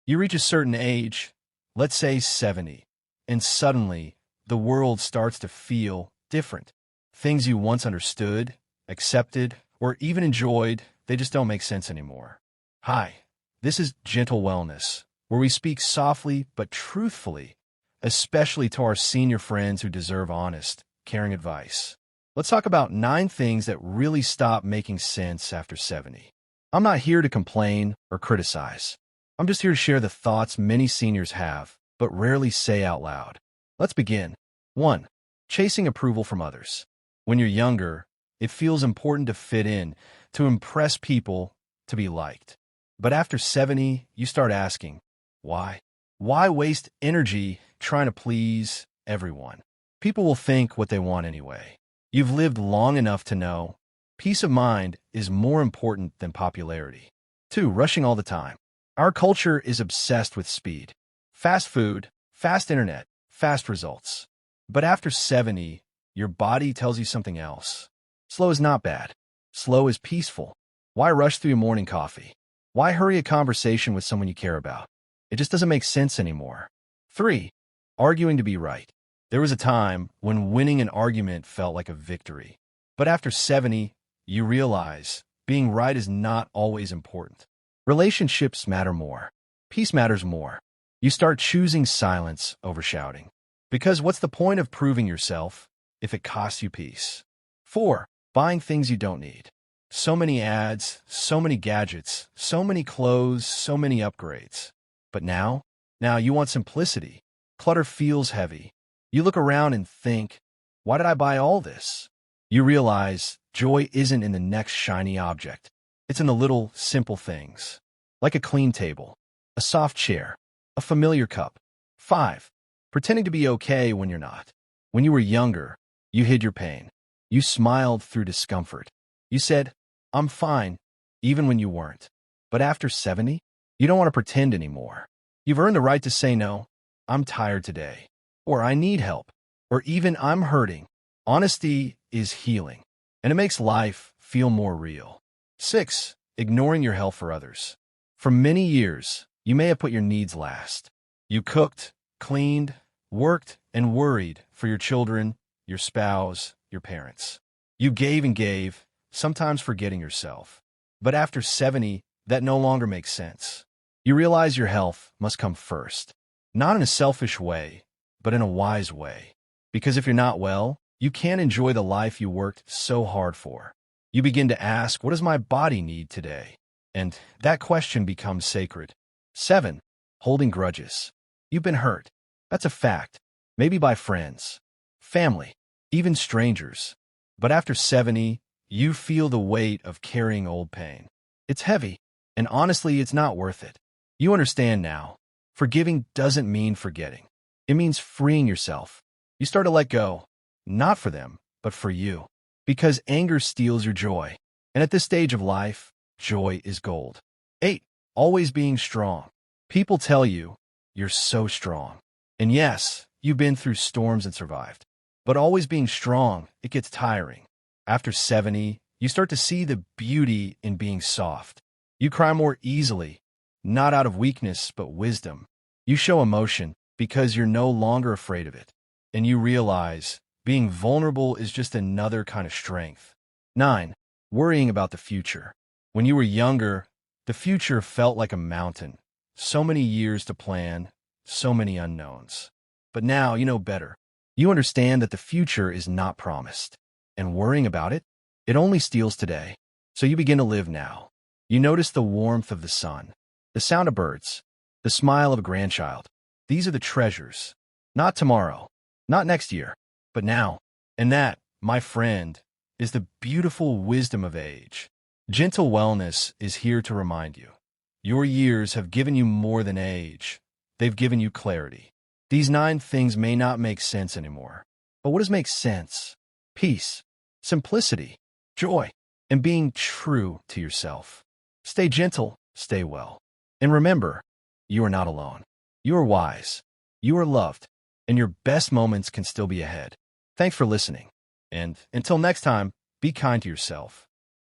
You reach a certain age, let's say 70, and suddenly the world starts to feel different. Things you once understood, accepted, or even enjoyed, they just don't make sense anymore. Hi, this is Gentle Wellness, where we speak softly but truthfully, especially to our senior friends who deserve honest, caring advice. Let's talk about 9 things that really stop making sense after 70. I'm not here to complain or criticize. I'm just here to share the thoughts many seniors have, but rarely say out loud. Let's begin. 1. Chasing approval from others. When you're younger, it feels important to fit in, to impress people, to be liked. But after 70, you start asking, why? Why waste energy trying to please everyone? People will think what they want anyway. You've lived long enough to know peace of mind is more important than popularity. 2. Rushing all the time. Our culture is obsessed with speed. Fast food, fast internet, fast results. But after 70, your body tells you something else. Slow is not bad. Slow is peaceful. Why rush through your morning coffee? Why hurry a conversation with someone you care about? It just doesn't make sense anymore. 3. Arguing to be right. There was a time when winning an argument felt like a victory. But after 70, you realize being right is not always important. Relationships matter more. Peace matters more. You start choosing silence over shouting. Because what's the point of proving yourself if it costs you peace? 4. Buying things you don't need. So many ads, so many gadgets, so many clothes, so many upgrades. But now you want simplicity. Clutter feels heavy. You look around and think, why did I buy all this? You realize joy isn't in the next shiny object. It's in the little, simple things, like a clean table, a soft chair, a familiar cup. 5. Pretending to be okay when you're not. When you were younger, you hid your pain. You smiled through discomfort. You said, I'm fine, even when you weren't. But after 70, you don't want to pretend anymore. You've earned the right to say no, I'm tired today, or I need help, or even I'm hurting. Honesty is healing, and it makes life feel more real. 6. Ignoring your health for others. For many years, you may have put your needs last. You cooked, cleaned, worked, and worried for your children, your spouse, your parents. You gave and gave, sometimes forgetting yourself. But after 70, that no longer makes sense. You realize your health must come first, not in a selfish way, but in a wise way. Because if you're not well, you can't enjoy the life you worked so hard for. You begin to ask, what does my body need today? And that question becomes sacred. 7. Holding grudges. You've been hurt. That's a fact. Maybe by friends, family, even strangers. But after 70, you feel the weight of carrying old pain. It's heavy, and honestly, it's not worth it. You understand now. Forgiving doesn't mean forgetting. It means freeing yourself. You start to let go, not for them, but for you. Because anger steals your joy. And at this stage of life, joy is gold. 8. Always being strong. People tell you, you're so strong. And yes, you've been through storms and survived. But always being strong, it gets tiring. After 70, you start to see the beauty in being soft. You cry more easily, not out of weakness, but wisdom. You show emotion because you're no longer afraid of it. And you realize being vulnerable is just another kind of strength. 9. Worrying about the future. When you were younger, the future felt like a mountain. So many years to plan, so many unknowns. But now you know better. You understand that the future is not promised. And worrying about it, it only steals today. So you begin to live now. You notice the warmth of the sun, the sound of birds, the smile of a grandchild. These are the treasures. Not tomorrow, not next year, but now. And that, my friend, is the beautiful wisdom of age. Gentle Wellness is here to remind you. Your years have given you more than age. They've given you clarity. These 9 things may not make sense anymore. But what does make sense? Peace, simplicity, joy, and being true to yourself. Stay gentle, stay well. And remember, you are not alone. You are wise. You are loved. And your best moments can still be ahead. Thanks for listening. And until next time, be kind to yourself.